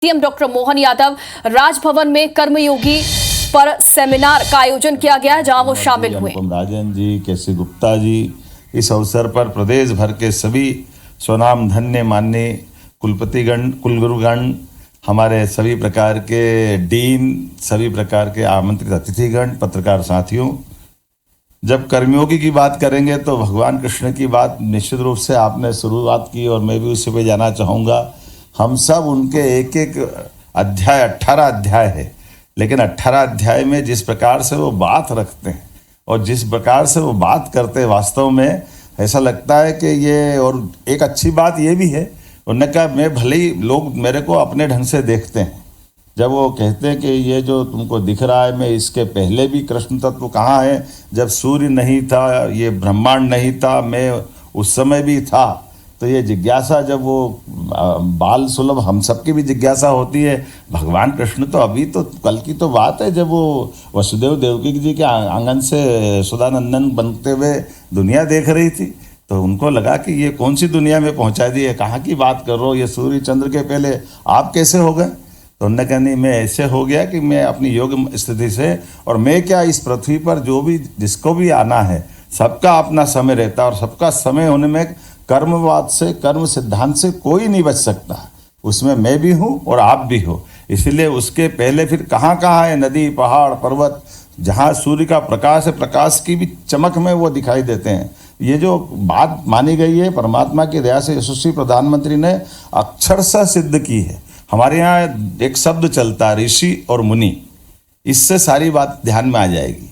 CM doctor Mohan Yadav Raj Bhavan में कर्मयोगी पर seminar का आयोजन किया गया, जहां वो शामिल हुए। अनुपम राजन जी, केसी गुप्ता जी, इस अवसर पर प्रदेश भर के सभी स्वनाम धन्य मान्य कुलपतिगण, कुलगुरुगण, हमारे सभी प्रकार के डीन, सभी प्रकार के आमंत्रित अतिथिगण, पत्रकार साथियों, जब कर्मयोगी की बात करेंगे तो भगवान कृष्ण की बात निश्चित रूप से आपने शुरुआत की और मैं भी उसी पे जाना चाहूँगा। हम सब उनके एक एक अध्याय, 18 अध्याय है, लेकिन 18 अध्याय में जिस प्रकार से वो बात रखते हैं और जिस प्रकार से वो बात करते हैं, वास्तव में ऐसा लगता है कि ये, और एक अच्छी बात ये भी है, उन्होंने कहा मैं भले ही लोग मेरे को अपने ढंग से देखते हैं, जब वो कहते हैं कि ये जो तुमको दिख रहा है, मैं इसके पहले भी कृष्ण तत्व कहाँ है, जब सूर्य नहीं था, ये ब्रह्मांड नहीं था, मैं उस समय भी था। तो ये जिज्ञासा, जब वो बाल सुलभ हम सबकी भी जिज्ञासा होती है, भगवान कृष्ण तो अभी तो कल की तो बात है, जब वो वसुदेव देवकी जी के आंगन से सुधानंदन बनते हुए दुनिया देख रही थी, तो उनको लगा कि ये कौन सी दुनिया में पहुंचा दी है, कहाँ की बात कर रहे हो, ये सूर्य चंद्र के पहले आप कैसे हो गए। तो उन्होंने कहा नहीं, मैं ऐसे हो गया कि मैं अपनी योग स्थिति से, और मैं क्या, इस पृथ्वी पर जो भी जिसको भी आना है सबका अपना समय रहता है, और सबका समय होने में कर्मवाद से, कर्म सिद्धांत से कोई नहीं बच सकता, उसमें मैं भी हूँ और आप भी हो। इसलिए उसके पहले फिर कहाँ कहाँ है नदी, पहाड़, पर्वत, जहाँ सूर्य का प्रकाश है, प्रकाश की भी चमक में वो दिखाई देते हैं। ये जो बात मानी गई है परमात्मा की दया से, यशस्वी प्रधानमंत्री ने अक्षरशः सिद्ध की है। हमारे यहाँ एक शब्द चलता है, ऋषि और मुनि, इससे सारी बात ध्यान में आ जाएगी।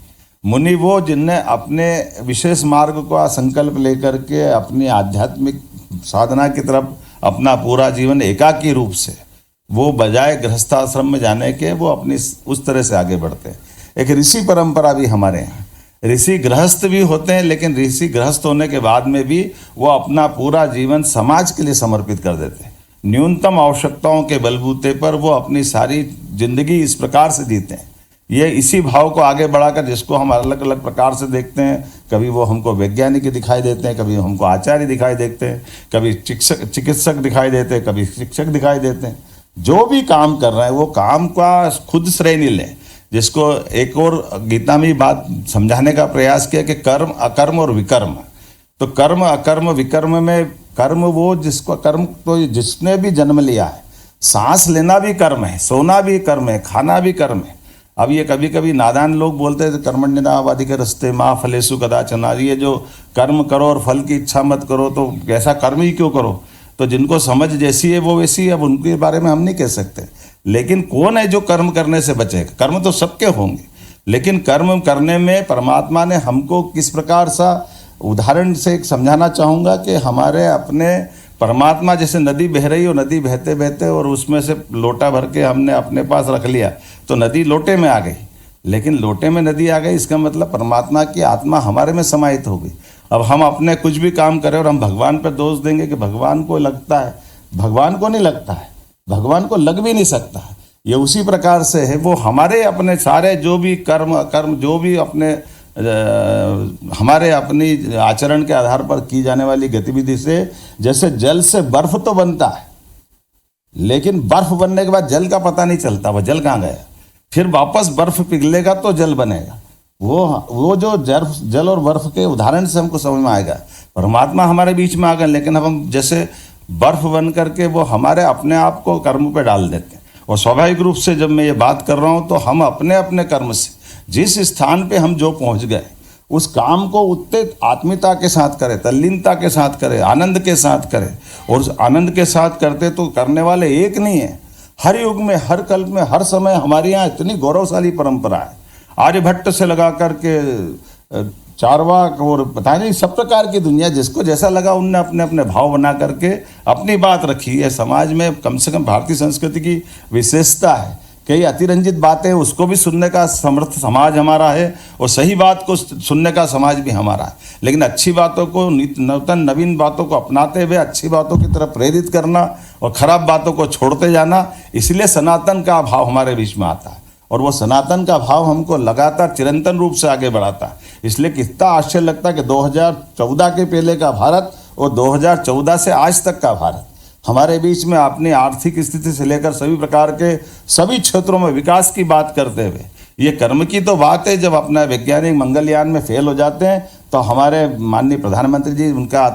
मुनि वो जिनने अपने विशेष मार्ग का संकल्प लेकर के अपनी आध्यात्मिक साधना की तरफ अपना पूरा जीवन एकाकी रूप से, वो बजाय गृहस्थाश्रम में जाने के, वो अपनी उस तरह से आगे बढ़ते हैं। एक ऋषि परंपरा भी हमारे यहाँ, ऋषि गृहस्थ भी होते हैं, लेकिन ऋषि गृहस्थ होने के बाद में भी वो अपना पूरा जीवन समाज के लिए समर्पित कर देते हैं। न्यूनतम आवश्यकताओं के बलबूते पर वो अपनी सारी जिंदगी इस प्रकार से जीते हैं। ये इसी भाव को आगे बढ़ाकर, जिसको हम अलग अलग प्रकार से देखते हैं, कभी वो हमको वैज्ञानिक दिखाई देते हैं, कभी हमको आचार्य दिखाई देते हैं, कभी चिकित्सक दिखाई देते हैं, कभी शिक्षक दिखाई देते हैं। जो भी काम कर रहे हैं वो काम का खुद श्रेय नहीं लें। जिसको एक और गीता में बात समझाने का प्रयास किया कि कर्म, अकर्म और विकर्म। तो कर्म, अकर्म, विकर्म में कर्म वो जिसको, कर्म तो जिसने भी जन्म लिया है, सांस लेना भी कर्म है, सोना भी कर्म है, खाना भी कर्म है। अब ये कभी कभी नादान लोग बोलते हैं कर्मण्येवाधिकारस्ते मा फलेषु कदाचन, ये जो कर्म करो और फल की इच्छा मत करो, तो ऐसा कर्म ही क्यों करो। तो जिनको समझ जैसी है वो वैसी है, अब उनके बारे में हम नहीं कह सकते। लेकिन कौन है जो कर्म करने से बचेगा? कर्म तो सबके होंगे, लेकिन कर्म करने में परमात्मा ने हमको किस प्रकार सा, उदाहरण से एक समझाना चाहूँगा कि हमारे अपने परमात्मा, जैसे नदी बह रही हो, नदी बहते बहते और उसमें से लोटा भर के हमने अपने पास रख लिया तो नदी लोटे में आ गई, लेकिन लोटे में नदी आ गई, इसका मतलब परमात्मा की आत्मा हमारे में समाहित हो गई। अब हम अपने कुछ भी काम करें और हम भगवान पर दोष देंगे कि भगवान को लगता है, भगवान को नहीं लगता है, भगवान को लग भी नहीं सकता है। ये उसी प्रकार से है, वो हमारे अपने सारे जो भी कर्म, अकर्म, जो भी अपने हमारे अपनी आचरण के आधार पर की जाने वाली गतिविधि से, जैसे जल से बर्फ तो बनता है, लेकिन बर्फ बनने के बाद जल का पता नहीं चलता, वह जल कहाँ गया। फिर वापस बर्फ पिघलेगा तो जल बनेगा। वो जो जल और बर्फ के उदाहरण से हमको समझ में आएगा। परमात्मा हमारे बीच में आ गए, लेकिन अब हम जैसे बर्फ बन करके वो हमारे अपने आप को कर्म पे डाल देते हैं। और स्वाभाविक रूप से जब मैं ये बात कर रहा हूँ तो हम अपने अपने कर्म से जिस स्थान पे हम जो पहुँच गए, उस काम को उतने आत्मीयता के साथ करें, तल्लीनता के साथ करें, आनंद के साथ करें। और उस आनंद के साथ करते तो करने वाले एक नहीं है, हर युग में, हर कल्प में, हर समय हमारे यहाँ इतनी गौरवशाली परंपरा है। आर्यभट्ट से लगा करके चारवाक और पता नहीं सब प्रकार की दुनिया, जिसको जैसा लगा उनने अपने अपने भाव बना करके अपनी बात रखी है। समाज में कम से कम भारतीय संस्कृति की विशेषता है, कई अतिरंजित बातें उसको भी सुनने का समर्थ समाज हमारा है, और सही बात को सुनने का समाज भी हमारा है। लेकिन अच्छी बातों को, नूतन नवीन बातों को अपनाते हुए अच्छी बातों की तरफ प्रेरित करना और खराब बातों को छोड़ते जाना, इसलिए सनातन का भाव हमारे बीच में आता है। और वो सनातन का भाव हमको लगातार चिरंतन रूप से आगे बढ़ाता है। इसलिए कितना आश्चर्य लगता है कि 2014 के पहले का भारत और 2014 से आज तक का भारत, हमारे बीच में अपनी आर्थिक स्थिति से लेकर सभी प्रकार के सभी क्षेत्रों में विकास की बात करते हुए, ये कर्म की तो बात है, जब अपना वैज्ञानिक मंगलयान में फेल हो जाते हैं तो हमारे माननीय प्रधानमंत्री जी उनका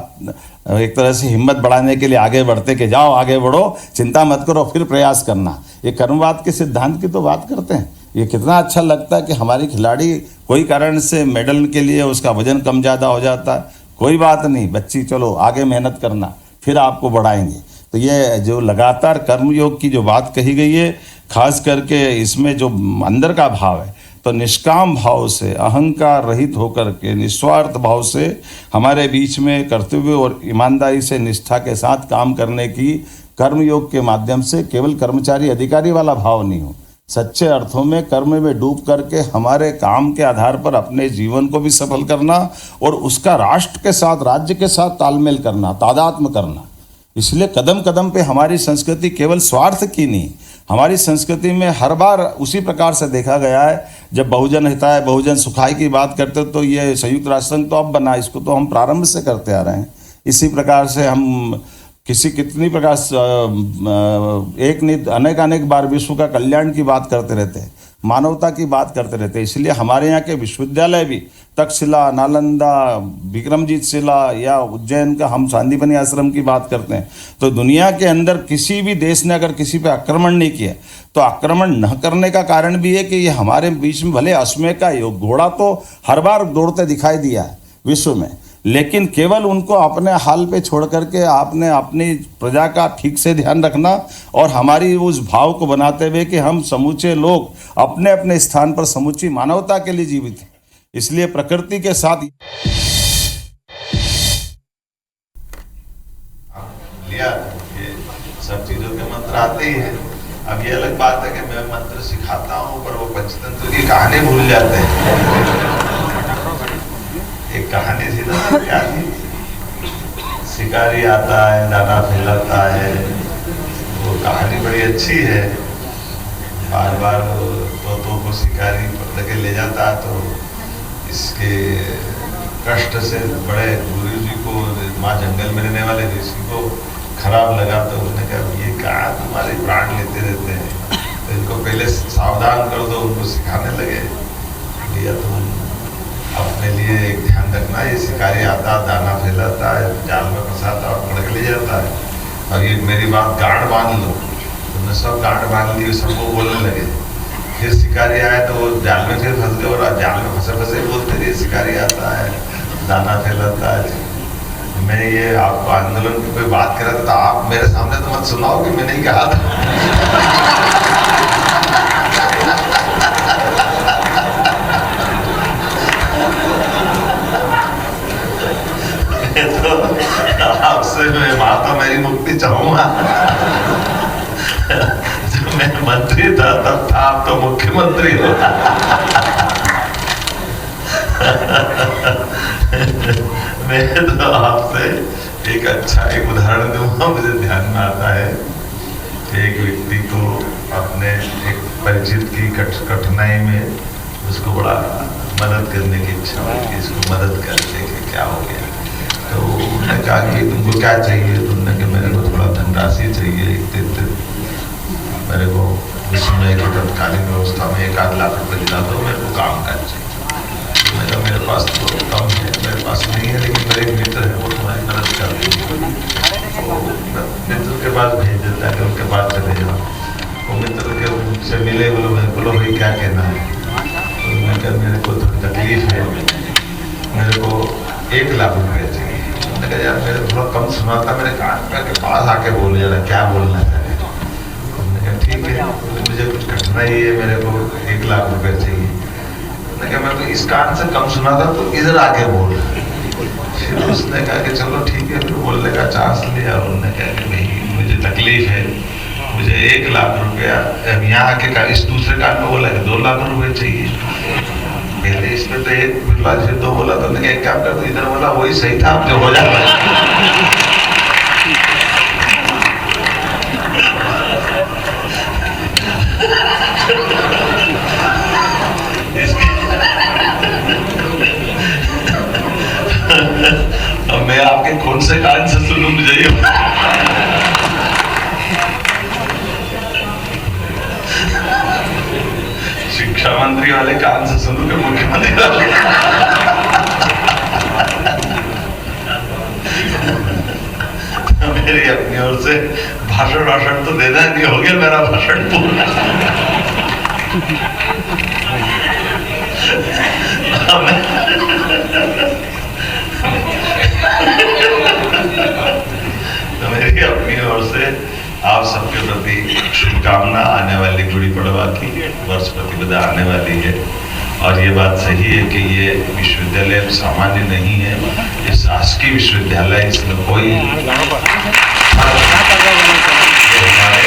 एक तरह से हिम्मत बढ़ाने के लिए आगे बढ़ते कि जाओ आगे बढ़ो, चिंता मत करो, फिर प्रयास करना। ये कर्मवाद के सिद्धांत की तो बात करते हैं। ये कितना अच्छा लगता है कि हमारी खिलाड़ी कोई कारण से मेडल के लिए उसका वजन कम ज़्यादा हो जाता है, कोई बात नहीं बच्ची, चलो आगे मेहनत करना, फिर आपको बढ़ाएंगे। तो ये जो लगातार कर्मयोग की जो बात कही गई है, खास करके इसमें जो अंदर का भाव है, तो निष्काम भाव से, अहंकार रहित होकर के, निस्वार्थ भाव से हमारे बीच में कर्तव्य और ईमानदारी से निष्ठा के साथ काम करने की कर्मयोग के माध्यम से केवल कर्मचारी अधिकारी वाला भाव नहीं हो, सच्चे अर्थों में कर्म में डूब करके हमारे काम के आधार पर अपने जीवन को भी सफल करना और उसका राष्ट्र के साथ, राज्य के साथ तालमेल करना, तादात्म्य करना। इसलिए कदम कदम पे हमारी संस्कृति केवल स्वार्थ की नहीं, हमारी संस्कृति में हर बार उसी प्रकार से देखा गया है। जब बहुजन हिताय बहुजन सुखाय की बात करते तो ये संयुक्त राष्ट्र संघ तो अब बना, इसको तो हम प्रारंभ से करते आ रहे हैं। इसी प्रकार से हम कितनी प्रकार अनेक बार विश्व का कल्याण की बात करते रहते हैं, मानवता की बात करते रहते हैं। इसलिए हमारे यहाँ के विश्वविद्यालय भी तक्षशिला, नालंदा, विक्रमजीत शिला या उज्जैन का हम सांदीपनि आश्रम की बात करते हैं, तो दुनिया के अंदर किसी भी देश ने अगर किसी पे आक्रमण नहीं किया तो आक्रमण न करने का कारण भी है कि ये हमारे बीच में भले अश्वमेध का योग घोड़ा तो हर बार दौड़ते दिखाई दिया है विश्व में, लेकिन केवल उनको अपने हाल पे छोड़ करके आपने अपनी प्रजा का ठीक से ध्यान रखना और हमारी उस भाव को बनाते हुए कि हम समूचे लोग अपने अपने स्थान पर समूची मानवता के लिए जीवित हैं। इसलिए प्रकृति के साथ लिया ये सब चीजों के मंत्र आते ही हैं। अब ये अलग बात है कि मैं मंत्र सिखाता हूँ पर वो पंचतंत्र की कहानी भूल जाते हैं। एक कहानी थी ना, क्या थी, शिकारी आता है, दाना फैलाता है, वो कहानी बड़ी अच्छी है। बार बार तोतों को शिकारी पकड़ के ले जाता तो इसके कष्ट से बड़े गुरु जी को, माँ जंगल में रहने वाले ऋषि को खराब लगा, तो उन्होंने कहा ये कहा तुम्हारे प्राण लेते रहते हैं, तो इनको पहले सावधान कर दो। उनको सिखाने लगे, भैया तुम अपने लिए एक ध्यान रखना, ये शिकारी आता, दाना फैलाता है, जाल में फंसाता और पकड़ के ले जाता है, और ये मेरी बात गांड बांध लो। तुमने सब गांड बांध ली, सबको बोलने लगे। फिर शिकारी आए तो वो जाल में फिर फंस गए, और जाल में फंसे फंसे बोलते रहे शिकारी आता है, दाना फैलाता है। मैं ये आपको आंदोलन की कोई बात कर रहा था, आप मेरे सामने तो मत सुनाओ कि मैं नहीं कहा था। तो आपसे मैं माता मेरी मुक्ति चाहूंगा। जब मैं मंत्री था तब था, आप तो मुख्यमंत्री हो। मैं तो आपसे एक अच्छा एक उदाहरण दूंगा, मुझे ध्यान में आता है। एक व्यक्ति को अपने एक परिचित की कठिनाई में उसको बड़ा मदद करने की इच्छा हुई कि इसको मदद करते कि क्या हो गया। तो उन्होंने कहा कि तुमको क्या चाहिए? तो उन्होंने कहा मेरे को थोड़ा धनराशि चाहिए, मेरे को इस समय की तत्कालीन व्यवस्था में 1-8 लाख रुपए दिला दो, मेरे को काम करना चाहिए। तो मैंने कहा मेरे पास तो कम है, मेरे पास नहीं है, लेकिन मेरे एक मित्र है, वो तुम्हारी मदद कर देंगे। तो मित्र के पास भेज देता है कि उनके पास चले जाओ। वो मित्र के उनसे मिले, बोलो भाई क्या कहना है? तो उन्होंने कहा मेरे को थोड़ी तकलीफ है, मेरे को 1 लाख रुपये चाहिए। मैंने कहा यार मेरे थोड़ा कम सुना था, मेरे कान के पास आके बोल जरा क्या बोलना चाहिए। हमने कहा ठीक है, मुझे कुछ कठिनाई है, मेरे को 1 लाख रुपये चाहिए। मैंने कहा मैं तो इस कान से कम सुना था, तो इधर आके बोल। फिर उसने कहा कि चलो ठीक है, फिर बोलने का चांस लिया। उन्होंने कहा कि नहीं मुझे तकलीफ है, मुझे 1 लाख रुपया, यहाँ आके इस दूसरे कान में बोला कि 2 लाख रुपये चाहिए। पहले इसमें तो 1 बोला, फिर 2 बोला, तो उन्होंने क्या कर दो, इधर बोला वही सही था, जो हो जाता है। अब मैं आपके कौन से कान से सुनूं, मुझे ये शिक्षा मंत्री वाले कान से सुनू कि मुख्यमंत्री वाले? मेरी अपनी ओर से भाषण तो देना नहीं, हो गया मेरा भाषण पूरा। तो मेरी अपनी ओर से आप सबके प्रति शुभकामना, आने वाली गुड़ी पड़वा की वर्ष प्रतिपदा आने वाली है। और ये बात सही है कि ये विश्वविद्यालय सामान्य नहीं है, ये शासकीय विश्वविद्यालय, इसमें कोई हमारे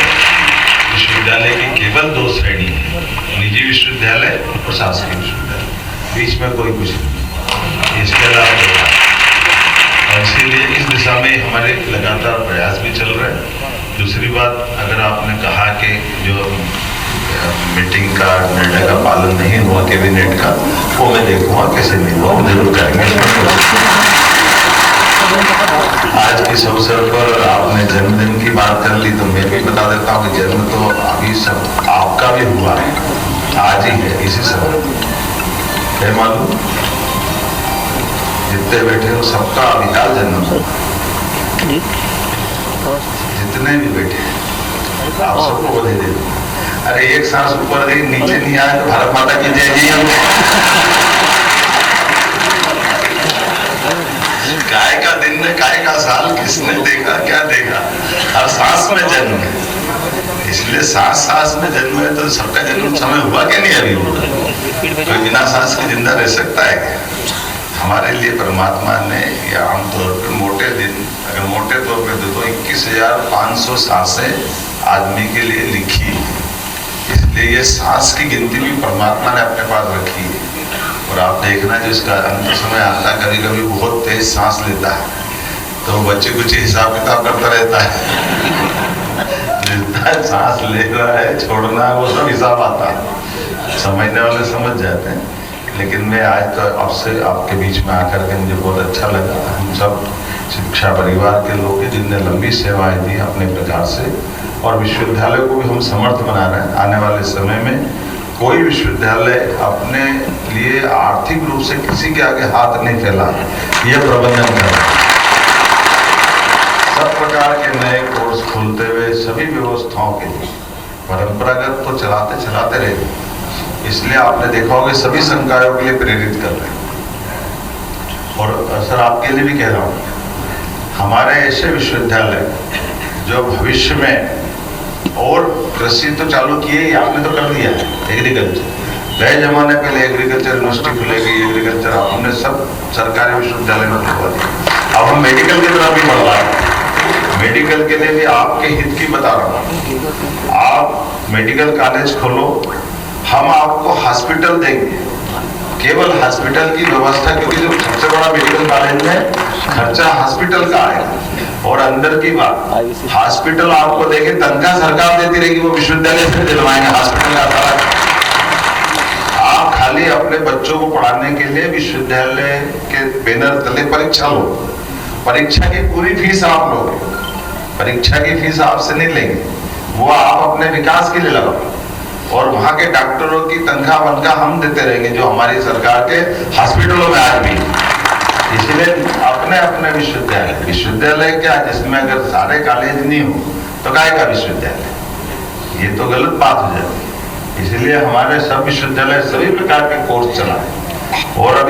विश्वविद्यालय की केवल दो श्रेणी है, निजी विश्वविद्यालय और शासकीय विश्वविद्यालय, बीच में कोई कुछ नहीं, इसके अलावा। और इसीलिए इस दिशा में हमारे लगातार प्रयास भी चल रहे हैं। दूसरी बात, अगर आपने कहा कि जो मीटिंग का निर्णय का पालन नहीं हुआ कैबिनेट का, वो मैं देखूंगा कैसे नहीं हुआ, जरूर करेंगे। आज इस अवसर पर आपने जन्मदिन की बात कर ली, तो मैं भी बता देता हूँ कि जन्म तो अभी सब आपका भी हुआ है, आज ही है, इसी समय। क्या मालूम, जितने बैठे हो सबका अभी आज जन्म है, जितने भी बैठे आप सबको बधाई दे दो। अरे एक सांस ऊपर गई नीचे नहीं आए तो भारत माता की जय जी। काय का दिन में काय का साल, किसने देखा क्या देखा, हर सांस में जन्म है, इसलिए सांस सांस में जन्म है। तो सबका जन्म समय हुआ क्या नहीं अभी हुआ? कोई बिना सांस के जिंदा रह सकता है क्या? हमारे लिए परमात्मा ने या आमतौर पर मोटे दिन, अगर मोटे तौर पे तो 21,500 सांसें आदमी के लिए लिखी है। इसलिए ये सांस की गिनती भी परमात्मा ने अपने पास रखी है। और आप देखना जो इसका अंत समय आता है, कभी कभी बहुत तेज सांस लेता है तो बच्चे कुछ हिसाब किताब करता रहता है, जितना सांस ले रहा है छोड़ना है वो सब हिसाब आता है, समझने वाले समझ जाते हैं। लेकिन मैं आज तो आपसे आपके बीच में आकर के मुझे बहुत अच्छा लगा। हम सब शिक्षा परिवार के लोग हैं जिनने लंबी सेवाएं दी अपने प्रकार से, और विश्वविद्यालय को भी हम समर्थ बना रहे हैं। आने वाले समय में कोई विश्वविद्यालय अपने लिए आर्थिक रूप से किसी के आगे हाथ नहीं फैला, ये प्रबंधन कर रहा है। सब प्रकार के नए कोर्स खोलते हुए सभी व्यवस्थाओं के लिए परंपरागत तो चलाते चलाते रहे। इसलिए आपने देखा होगा सभी संकायों के लिए प्रेरित कर रहे हैं। और सर आपके लिए भी कह रहा हूँ, हमारे ऐसे विश्वविद्यालय जो भविष्य में, और कृषि तो चालू किए ही, आपने तो कर दिया है एग्रीकल्चर, नए जमाने पहले एग्रीकल्चर यूनिवर्सिटी खुलेगी, एग्रीकल्चर हमने सब सरकारी विश्वविद्यालय में खुलवा दिया। अब हम मेडिकल की तरफ भी बढ़ रहा है। मेडिकल के लिए भी आपके हित की बता रहा हूँ, आप मेडिकल कॉलेज खोलो, हम आपको हॉस्पिटल देंगे, केवल हॉस्पिटल की व्यवस्था, क्योंकि जो सबसे बड़ा मेडिकल कॉलेज में खर्चा हॉस्पिटल का आएगा। और अंदर की बात, हॉस्पिटल आपको देंगे, तनख्वाह सरकार देती रहेगी, वो विश्वविद्यालय से दिलवाएंगे हॉस्पिटल का सारा। आप खाली अपने बच्चों को पढ़ाने के लिए विश्वविद्यालय के बैनर तले परीक्षा लो, परीक्षा की पूरी फीस आप लोगे, परीक्षा की फीस आपसे नहीं लेंगे, वो आप अपने विकास के लिए लगाओ। और वहाँ के डॉक्टरों की तनख्वाह वनख्वाह हम देते रहेंगे, जो हमारी सरकार के हॉस्पिटलों में आज भी। इसलिए अपने अपने विश्वविद्यालय क्या, जिसमें अगर सारे कॉलेज नहीं हो तो काय का विश्वविद्यालय, ये तो गलत बात हो जाती है। इसलिए हमारे सब विश्वविद्यालय सभी प्रकार के कोर्स चलाए। और अभी